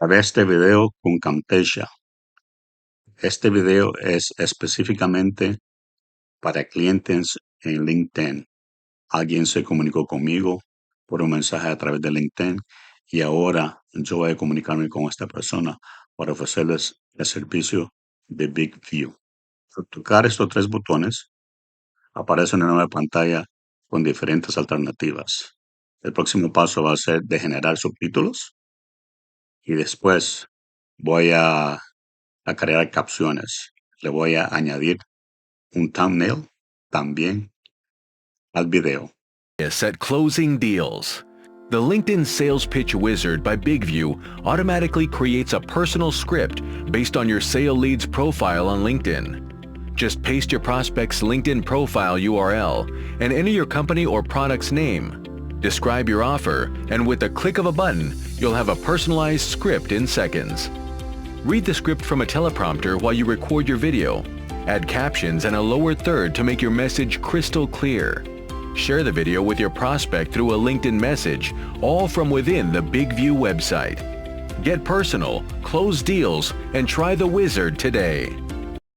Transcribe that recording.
Grabé este video con Campecha. Este video es específicamente para clientes en LinkedIn. Alguien se comunicó conmigo por un mensaje a través de LinkedIn y ahora yo voy a comunicarme con esta persona para ofrecerles el servicio de BIGVU. Al tocar estos tres botones, aparece una nueva pantalla con diferentes alternativas. El próximo paso va a ser de generar subtítulos y después voy a crear capciones. Le voy a añadir un thumbnail también al video. At closing deals. The LinkedIn Sales Pitch Wizard by BIGVU automatically creates a personal script based on your sale leads profile on LinkedIn. Just paste your prospect's LinkedIn profile URL and enter your company or product's name. Describe your offer, and with the click of a button, you'll have a personalized script in seconds. Read the script from a teleprompter while you record your video. Add captions and a lower third to make your message crystal clear. Share the video with your prospect through a LinkedIn message, all from within the BIGVU website. Get personal, close deals, and try the wizard today.